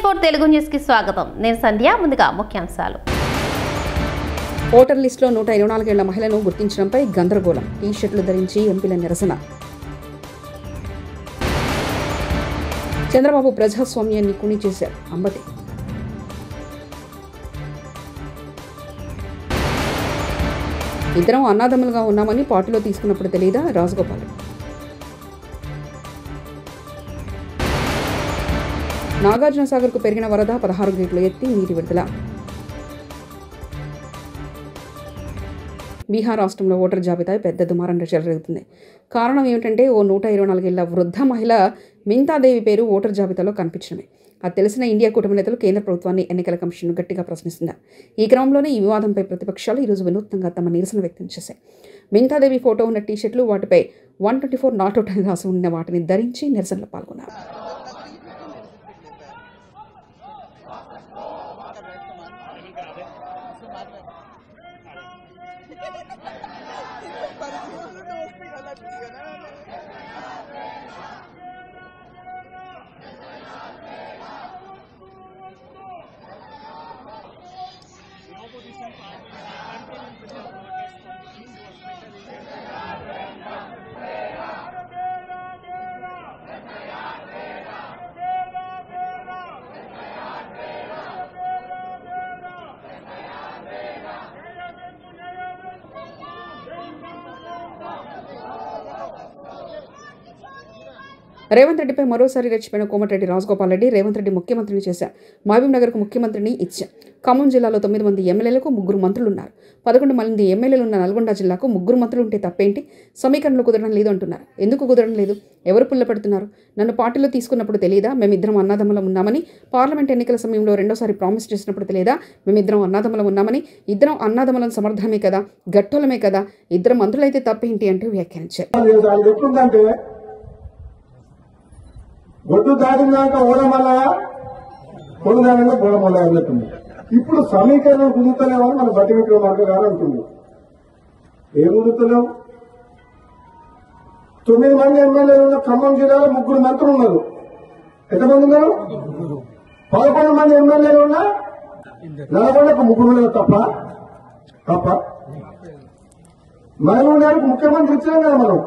TS4 Telugu news కి స్వాగతం. నేను సంధ్య. ముందుగా ముఖ్యాంశాలు. ఓటర్ లిస్టులో 124 ఏళ్ల మహిళను గుర్తించడంపై గందరగోళం. టీ-షర్ట్లు ధరించి ఎంపీల నిరసన. చంద్రబాబు ప్రజాస్వామ్యాన్ని కుని చేశారు. అంబటి. ఇద్దరం అన్నాదమ్ములుగా ఉన్నామని పార్టీలో తీసుకున్నప్పుడు తెలియదా? రాజగోపాల్. నాగార్జున సాగర్కు పెరిగిన వరద 16 గేట్లు ఎత్తి నీటి విడుదల. బీహార్ రాష్ట్రంలో ఓటర్ జాబితా పెద్ద దుమారం చెలరేగుతుంది. కారణం ఏమిటంటే ఓ 124 ఏళ్ల వృద్ధ మహిళ మింతాదేవి పేరు ఓటర్ జాబితాలో కనిపించడమే. అది తెలిసిన ఇండియా కూటమి నేతలు కేంద్ర ప్రభుత్వాన్ని, ఎన్నికల కమిషన్ను గట్టిగా ప్రశ్నిస్తున్నారు. ఈ క్రమంలోనే ఈ వివాదంపై ప్రతిపక్షాలు ఈరోజు వినూత్నంగా తమ నిరసన వ్యక్తం చేశాయి. మింతాదేవి ఫోటో ఉన్న టీ-షర్ట్లు, వాటిపై 124 నాట్ అవుట్ అని రాసి ఉన్న వాటిని ధరించి నిరసనలో పాల్గొన్నారు. రేవంత్ రెడ్డిపై మరోసారి రెచ్చిపోయిన కోమటిరెడ్డి రాజగోపాల్ రెడ్డి రేవంత్ రెడ్డి ముఖ్యమంత్రిని చేశారు. మహబూబ్ నగర్కు ముఖ్యమంత్రిని ఇచ్చారు. ఖమ్మం జిల్లాలో 9 మంది ఎమ్మెల్యేలకు 3 మంత్రులున్నారు. 11 మంది ఎమ్మెల్యేలున్న నల్గొండ జిల్లాకు 3 మంత్రులుంటే తప్పేంటి? సమీకరణలు కుదరడం లేదు అంటున్నారు. ఎందుకు కుదరడం లేదు? ఎవరు పుల్ల పెడుతున్నారు? నన్ను పార్టీలో తీసుకున్నప్పుడు తెలియదా? మేమిద్దరం అన్నదమ్ములం ఉన్నామని? పార్లమెంట్ ఎన్నికల సమయంలో రెండోసారి ప్రామిస్ చేసినప్పుడు తెలియదా? మేమిద్దరం అన్నదమ్ములం ఉన్నామని? ఇద్దరం అన్నదమ్ములం సమర్థమే కదా, గట్టోలమే కదా, ఇద్దరు మంత్రులైతే తప్పేంటి అంటూ వ్యాఖ్యానించారు. ఒడ్డు దాటినాక ఓడమల్ల పొడు దానిలో గోడమల్ల అన్నట్టుంది. ఇప్పుడు సమీకరణం కుదురుతలేమని మన బట్టి విక్రమార్క గారు అంటుంది. ఏం కుదురుతలేవు? 9 మంది ఎమ్మెల్యేలు ఉన్న ఖమ్మం జిల్లాలో 3 మంత్రులు ఉన్నారు. ఎంతమంది ఉన్నారు? 11 మంది ఎమ్మెల్యేలు ఉన్న నల్గొండకు 3 ఉన్నారు. తప్ప మహబూబ్ నగర్కు ముఖ్యమంత్రి ఇచ్చినాం కదా మనం.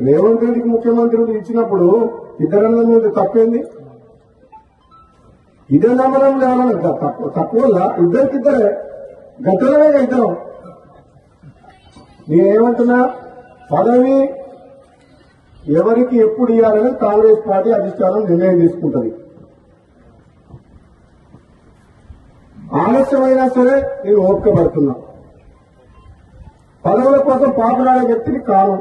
రేవంత్ రెడ్డికి ముఖ్యమంత్రి ఇచ్చినప్పుడు ఇద్దరన్న మీద తప్పేంది? ఇద్దరు నమ్మడం లేవన్నా తక్కువ ఇద్దరికిద్దరే గట్టలమే ఇద్దరం. నేనేమంటున్నా, పదవి ఎవరికి ఎప్పుడు ఇవ్వాలని కాంగ్రెస్ పార్టీ అధిష్టానం నిర్ణయం తీసుకుంటుంది. ఆలస్యమైనా సరే నేను ఓపిక పడుతున్నా. పదవుల కోసం పాపులాడే వ్యక్తిని కాను.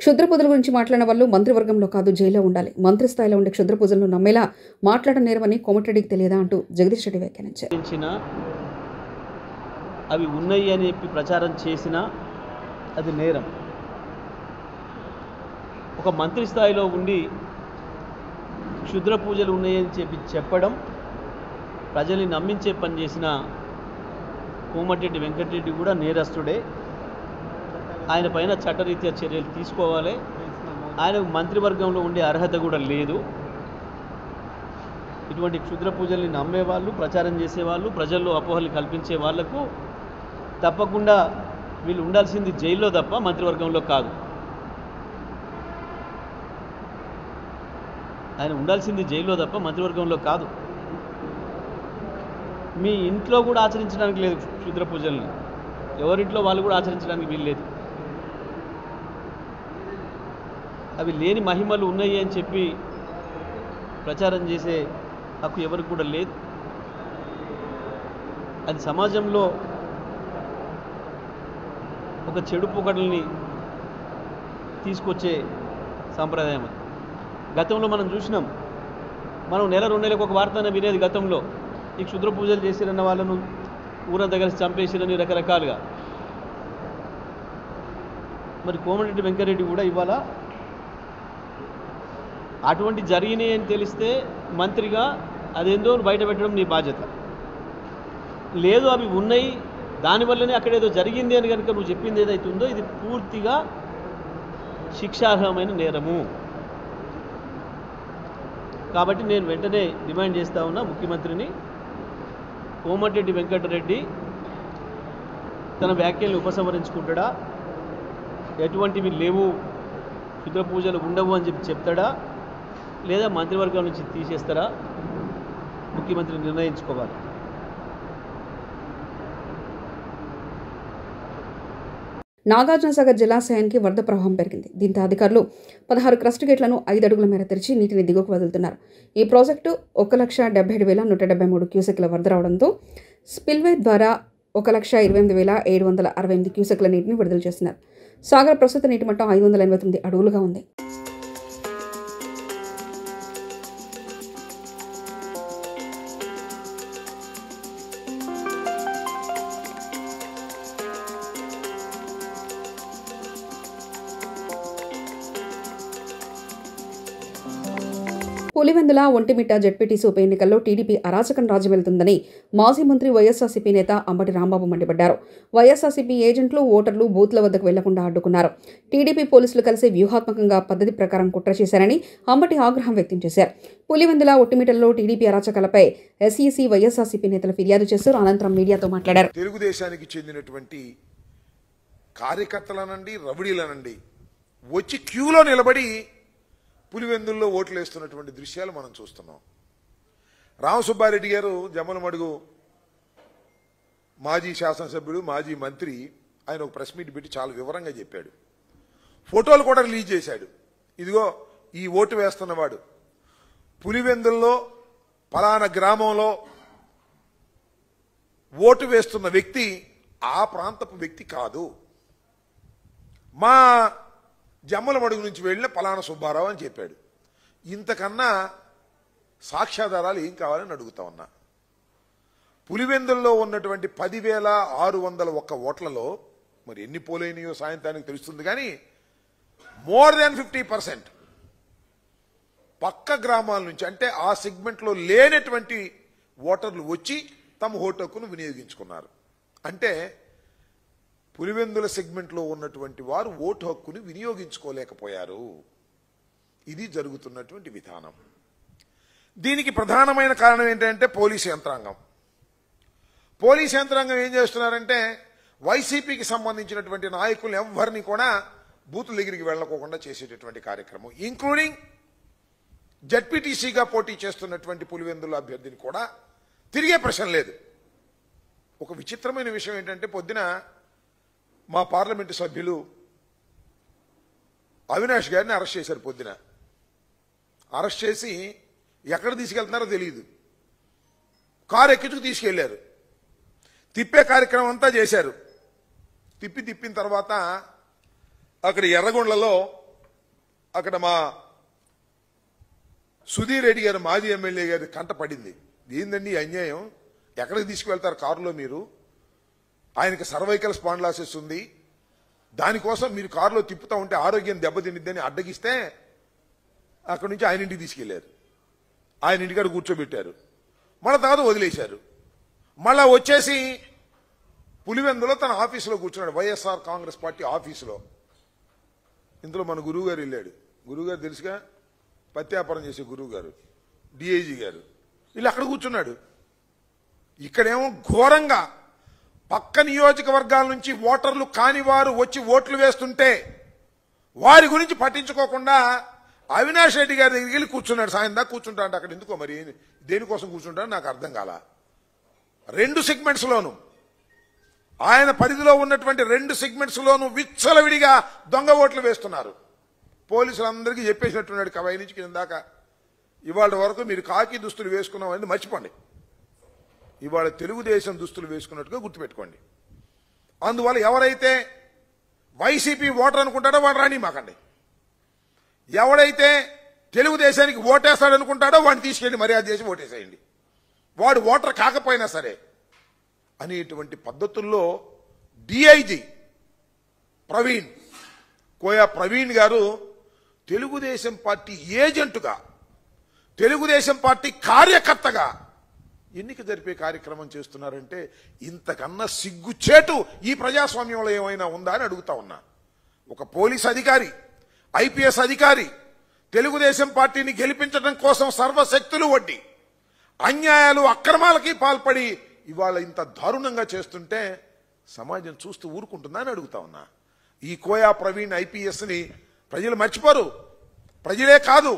క్షుద్ర పూజల గురించి మాట్లాడిన వాళ్ళు మంత్రివర్గంలో కాదు, జైల్లో ఉండాలి. మంత్రి స్థాయిలో ఉండే క్షుద్ర పూజలను నమ్మేలా మాట్లాడడం నేరమని కోమటిరెడ్డికి తెలియదా అంటూ జగదీష్ రెడ్డి వ్యాఖ్యానించారు. అవి ఉన్నాయి అని చెప్పి ప్రచారం చేసినా అది నేరం. ఒక మంత్రి స్థాయిలో ఉండి క్షుద్ర పూజలు ఉన్నాయని చెప్పడం, ప్రజల్ని నమ్మించే పని చేసిన కోమటిరెడ్డి వెంకటరెడ్డి కూడా నేరస్తుడే. ఆయన పైన చట్టరీత్యా చర్యలు తీసుకోవాలి. ఆయనకు మంత్రివర్గంలో ఉండే అర్హత కూడా లేదు. ఇటువంటి క్షుద్ర పూజల్ని నమ్మేవాళ్ళు, ప్రచారం చేసేవాళ్ళు, ప్రజల్లో అపోహలు కల్పించే వాళ్లకు తప్పకుండా వీళ్ళు ఉండాల్సింది జైల్లో తప్ప మంత్రివర్గంలో కాదు. ఆయన ఉండాల్సింది జైల్లో తప్ప మంత్రివర్గంలో కాదు. మీ ఇంట్లో కూడా ఆచరించడానికి లేదు క్షుద్ర పూజల్ని. ఎవరింట్లో వాళ్ళు కూడా ఆచరించడానికి వీలు లేదు. అవి లేని మహిమలు ఉన్నాయి అని చెప్పి ప్రచారం చేసే హక్కు ఎవరికి కూడా లేదు. అది సమాజంలో ఒక చెడు పొగడల్ని తీసుకొచ్చే సాంప్రదాయం. అది గతంలో మనం చూసినాం. మనం నెల 2 నెలలకు ఒక వార్తను వినేది గతంలో. ఈ క్షుద్ర పూజలు చేసిరన్న వాళ్ళను ఊరంతా కలిసి చంపేసిరని రకరకాలుగా. మరి కోమటిరెడ్డి వెంకటరెడ్డి కూడా ఇవాళ అటువంటి జరిగినాయి అని తెలిస్తే మంత్రిగా అదేందో బయట పెట్టడం నీ బాధ్యత. లేదు అవి ఉన్నాయి, దానివల్లనే అక్కడేదో జరిగింది అని కనుక నువ్వు చెప్పింది ఏదైతే ఉందో ఇది పూర్తిగా శిక్షార్హమైన నేరము. కాబట్టి నేను వెంటనే డిమాండ్ చేస్తా ఉన్నా ముఖ్యమంత్రిని, కోమటిరెడ్డి వెంకటరెడ్డి తన వ్యాఖ్యల్ని ఉపసంహరించుకుంటాడా, ఎటువంటివి లేవు, క్షుద్ర పూజలు ఉండవు అని చెప్తాడా, లేదా మంత్రివర్గం నుంచి తీసేస్తారా, ముఖ్యమంత్రి నిర్ణయించుకోవాలి. నాగార్జునసాగర్ జలాశయానికి వరద ప్రవాహం పెరిగింది. దీంతో అధికారులు 16 క్రస్ట్ గేట్లను 5 అడుగుల మేర తెరిచి నీటిని దిగువకు వదులుతున్నారు. ఈ ప్రాజెక్టు 1,77,173 క్యూసెక్ల వరద రావడంతో స్పిల్వే ద్వారా 1,28,768 క్యూసెక్ల నీటిని విడుదల చేస్తున్నారు. సాగర్ ప్రస్తుత నీటి మట్టం 589 అడుగులుగా ఉంది. పులివెందుల ఒంటిమిట్ట జెడ్పీటీసీ ఉప ఎన్నికల్లో టీడీపీ అరాచకం రాజ్యం వెళ్తుందని మాజీ మంత్రి వైఎస్ఆర్సీపీ నేత అంబటి రాంబాబు మండిపడ్డారు. వైఎస్ఆర్సీపీ ఏజెంట్లు, ఓటర్లు బూత్ల వద్దకు వెళ్లకుండా అడ్డుకున్నారు. టీడీపీ పోలీసులు కలిసి వ్యూహాత్మకంగా పద్ధతి ప్రకారం కుట్ర చేశారని అంబటి ఆగ్రహం వ్యక్తం చేశారు. పులివెందుల ఒంటిమిట్టలో టీడీపీ అరాచకాలపై ఎస్ఈసీ వైఎస్ఆర్సీపీ నేతలు ఫిర్యాదు చేశారు. అనంతరం మీడియాతో మాట్లాడారు. తెలుగుదేశానికి చెందినటువంటి కార్యకర్తలనండి, రౌడీలనండి వచ్చి క్యూలో నిలబడి పులివెందుల్లో ఓట్లు వేస్తున్నటువంటి దృశ్యాలు మనం చూస్తున్నాం. రామసుబ్బారెడ్డి గారు జమ్మలమడుగు మాజీ శాసనసభ్యుడు, మాజీ మంత్రి, ఆయన ఒక ప్రెస్ మీట్ పెట్టి చాలా వివరంగా చెప్పాడు. ఫోటోలు కూడా రిలీజ్ చేశాడు. ఇదిగో ఈ ఓటు వేస్తున్నవాడు పులివెందుల్లో పలానా గ్రామంలో ఓటు వేస్తున్న వ్యక్తి ఆ ప్రాంతపు వ్యక్తి కాదు, మా జమ్మలమడుగు నుంచి వెళ్ళిన పలానా సుబ్బారావు అని చెప్పాడు. ఇంతకన్నా సాక్ష్యాధారాలు ఏం కావాలని అడుగుతా ఉన్నా. పులివెందుల్లో ఉన్నటువంటి 10,601 ఓట్లలో మరి ఎన్ని పోలైనయో సాయంత్రానికి తెలుస్తుంది, కానీ మోర్ దాన్ 50% పక్క గ్రామాల నుంచి, అంటే ఆ సెగ్మెంట్లో లేనటువంటి ఓటర్లు వచ్చి తమ ఓటు హక్కును వినియోగించుకున్నారు. అంటే పులివెందుల సెగ్మెంట్లో ఉన్నటువంటి వారు ఓటు హక్కును వినియోగించుకోలేకపోయారు. ఇది జరుగుతున్నటువంటి విధానం. దీనికి ప్రధానమైన కారణం ఏంటంటే పోలీసు యంత్రాంగం. పోలీసు యంత్రాంగం ఏం చేస్తున్నారంటే వైసీపీకి సంబంధించినటువంటి నాయకులు ఎవరిని కూడా బూతుల దగ్గరికి వెళ్ళకోకుండా చేసేటటువంటి కార్యక్రమం, ఇంక్లూడింగ్ జడ్పీటీసీగా పోటీ చేస్తున్నటువంటి పులివెందుల అభ్యర్థిని కూడా తిరిగే ప్రశ్న లేదు. ఒక విచిత్రమైన విషయం ఏంటంటే పొద్దున మా పార్లమెంటు సభ్యులు అవినాష్ గారిని అరెస్ట్ చేశారు. పొద్దున అరెస్ట్ చేసి ఎక్కడ తీసుకెళ్తున్నారో తెలియదు, కారు ఎక్కించుకు తీసుకెళ్లారు. తిప్పే కార్యక్రమం అంతా చేశారు. తిప్పిన తర్వాత అక్కడ ఎర్రగొండలో అక్కడ మా సుధీర్ రెడ్డి గారు మాజీ ఎమ్మెల్యే గారి కంట పడింది. ఏందండి అన్యాయం, ఎక్కడికి తీసుకువెళ్తారు కారులో మీరు, ఆయనకి సర్వైకల్ స్పాండిలోసిస్ ఉంది, దానికోసం మీరు కారులో తిప్పుతూ ఉంటే ఆరోగ్యం దెబ్బతినిద్దని అడ్డగిస్తే అక్కడి నుంచి ఆయన ఇంటికి తీసుకెళ్లారు. ఆయన ఇంటికాడ కూర్చోబెట్టారు. మళ్ళీ తర్వాత వదిలేశారు. మళ్ళా వచ్చేసి పులివెందులో తన ఆఫీసులో కూర్చున్నాడు, వైఎస్ఆర్ కాంగ్రెస్ పార్టీ ఆఫీసులో. ఇందులో మన గురువు గారు వెళ్ళాడు. గురువుగారు తెలుసుగా, పత్యాపారం చేసే గురువు గారు, డిఐజీ గారు, వీళ్ళు అక్కడ కూర్చున్నాడు. ఇక్కడేమో ఘోరంగా పక్క నియోజకవర్గాల నుంచి ఓటర్లు కాని వారు వచ్చి ఓట్లు వేస్తుంటే వారి గురించి పట్టించుకోకుండా అవినాష్ రెడ్డి గారి దగ్గరికి వెళ్ళి కూర్చున్నాడు. సాయం దాకా కూర్చుంటా అంటే అక్కడ ఎందుకో మరి దేనికోసం కూర్చుంటాడో నాకు అర్థం కాల. 2 సెగ్మెంట్స్లోనూ ఆయన పరిధిలో ఉన్నటువంటి 2 సెగ్మెంట్స్లోనూ విచ్చలవిడిగా దొంగ ఓట్లు వేస్తున్నారు. పోలీసులందరికీ చెప్పేసినట్టున్నాడు కవాయి నుంచి కింద దాకా. ఇవాళ వరకు మీరు కాకి దుస్తులు వేసుకున్నామని మర్చిపోండి, ఇవాళ తెలుగుదేశం దుస్తులు వేసుకున్నట్టుగా గుర్తుపెట్టుకోండి. అందువల్ల ఎవరైతే వైసీపీ ఓటర్ అనుకుంటాడో వాడు రాని మాకండి, ఎవడైతే తెలుగుదేశానికి ఓటేస్తాడు అనుకుంటాడో వాడిని తీసుకెళ్ళి మర్యాద చేసి ఓటేసేయండి, వాడు ఓటర్ కాకపోయినా సరే అనేటువంటి పద్ధతుల్లో డిఐజీ ప్రవీణ్ కోయా ప్రవీణ్ గారు తెలుగుదేశం పార్టీ ఏజెంటుగా, తెలుగుదేశం పార్టీ కార్యకర్తగా ఎన్నిక జరిపే కార్యక్రమం చేస్తున్నారంటే ఇంతకన్నా సిగ్గుచేటు ఈ ప్రజాస్వామ్యంలో ఏమైనా ఉందా అని అడుగుతా ఉన్నా. ఒక పోలీస్ అధికారి, ఐపీఎస్ అధికారి తెలుగుదేశం పార్టీని గెలిపించడం కోసం సర్వశక్తులు వడ్డి అన్యాయాలు అక్రమాలకి పాల్పడి ఇవాళ ఇంత దారుణంగా చేస్తుంటే సమాజం చూస్తూ ఊరుకుంటుందా అని అడుగుతా ఉన్నా. ఈ కోయా ప్రవీణ్ ఐపీఎస్ని ప్రజలు మర్చిపోరు. ప్రజలే కాదు,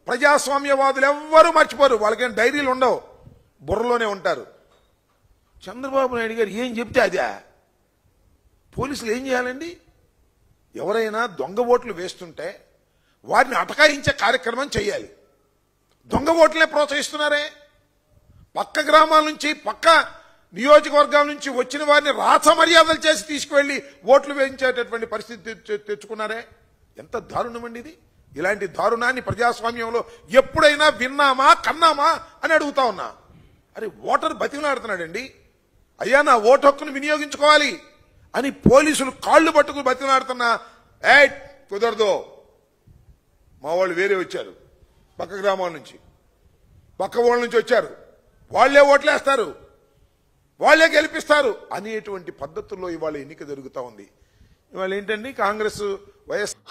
ప్రజాస్వామ్యవాదులు ఎవ్వరూ మర్చిపోరు. వాళ్ళకేం డైరీలు ఉండవు, బుర్రలోనే ఉంటారు. చంద్రబాబు నాయుడు గారు ఏం చెప్తే అదే. పోలీసులు ఏం చేయాలండి? ఎవరైనా దొంగ ఓట్లు వేస్తుంటే వారిని అటకాయించే కార్యక్రమం చేయాలి. దొంగ ఓట్లనే ప్రోత్సహిస్తున్నారే. పక్క గ్రామాల నుంచి, పక్క నియోజకవర్గాల నుంచి వచ్చిన వారిని రాచ మర్యాదలు చేసి తీసుకువెళ్లి ఓట్లు వేయించేటటువంటి పరిస్థితి తెచ్చుకున్నారే. ఎంత దారుణం అండి ఇది. ఇలాంటి దారుణాన్ని ప్రజాస్వామ్యంలో ఎప్పుడైనా విన్నామా, కన్నామా అని అడుగుతా ఉన్నా. అరే, ఓటర్ బతిమలాడుతున్నాడండి. అయ్యా, నా ఓటు హక్కును వినియోగించుకోవాలి అని పోలీసులు కాళ్లు పట్టుకుని బతిమలాడుతున్నా. కుదరదు. మా వాళ్ళు వేరే వచ్చారు, పక్క గ్రామాల నుంచి, పక్క ఊళ్ళ నుంచి వచ్చారు, వాళ్లే ఓట్లేస్తారు, వాళ్లే గెలిపిస్తారు అనేటువంటి పద్ధతుల్లో ఇవాళ ఎన్నిక జరుగుతూ ఉంది. ఇవాళ ఏంటండి, కాంగ్రెస్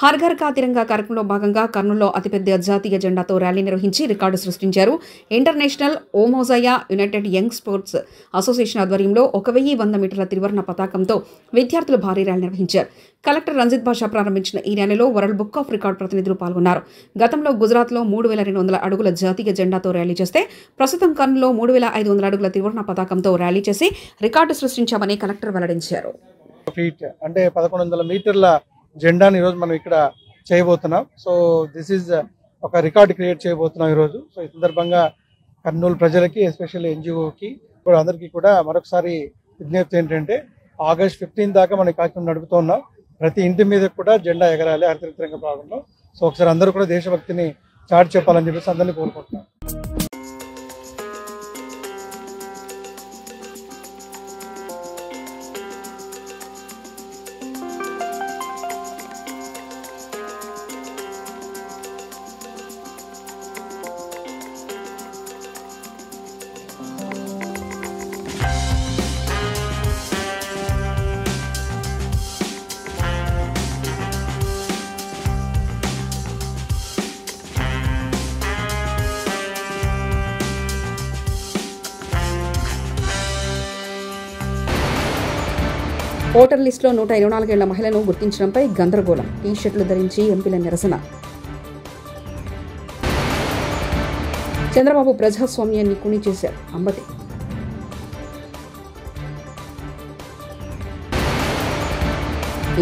హర్ ఘర్ కా తిరంగా కార్యక్రమంలో భాగంగా కర్నూలులో అతిపెద్ద జాతీయ జెండాతో ర్యాలీ నిర్వహించి రికార్డు సృష్టించారు. ఇంటర్నేషనల్ ఓమోజాయా యునైటెడ్ యంగ్ స్పోర్ట్స్ అసోసియేషన్ ఆధ్వర్యంలో 1100 మీటర్ల త్రివర్ణ పతాకంతో విద్యార్థులు భారీ ర్యాలీ నిర్వహించారు. కలెక్టర్ రంజిత్ బాషా ప్రారంభించిన ఈ ర్యాలీలో వరల్డ్ బుక్ ఆఫ్ రికార్డ్ ప్రతినిధులు పాల్గొన్నారు. గతంలో గుజరాత్లో 3200 అడుగుల జాతీయ జెండాతో ర్యాలీ చేస్తే ప్రస్తుతం కర్నూలులో 3500 అడుగుల త్రివర్ణ పతాకంతో ర్యాలీ చేసి రికార్డు సృష్టించామని కలెక్టర్ వెల్లడించారు. అంటే 1100 మీటర్ల జెండాని ఈరోజు మనం ఇక్కడ చేయబోతున్నాం. సో దిస్ ఈజ్ ఒక రికార్డ్ క్రియేట్ చేయబోతున్నాం ఈరోజు. సో ఈ సందర్భంగా కర్నూలు ప్రజలకి, ఎస్పెషల్లీ ఎన్జిఓకి అందరికీ కూడా మరొకసారి విజ్ఞప్తి ఏంటంటే, ఆగస్ట్ 15 దాకా మనం కార్యక్రమం నడుపుతున్నాం. ప్రతి ఇంటి మీద కూడా జెండా ఎగరాలి హరితరంగా భాగంలో. సో ఒకసారి అందరూ కూడా దేశభక్తిని చాటి చెప్పాలని చెప్పేసి అందరినీ కోరుకుంటున్నాం. ఓటర్ లిస్టులో 124 ఏళ్ల మహిళను గుర్తించడంపై గందరగోళం. టీ-షర్ట్లు ధరించి ఎంపీల నిరసన. చంద్రబాబు ప్రజాస్వామ్యాన్ని కుని చేశారు అంబటి.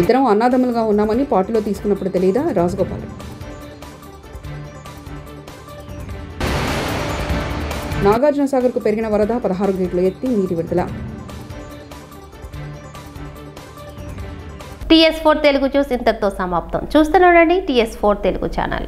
ఇద్దరం అన్నాదమ్ములుగా ఉన్నామని పార్టీలో తీసుకున్నప్పుడు తెలియదా? రాజగోపాల్. నాగార్జున సాగర్ కు పెరిగిన వరద 16 గేట్లు ఎత్తి నీటి విడుదల. TS4 తెలుగు న్యూస్ ఇంతటితో సమాప్తం. చూస్తూనే ఉండండి TS4 తెలుగు ఛానల్.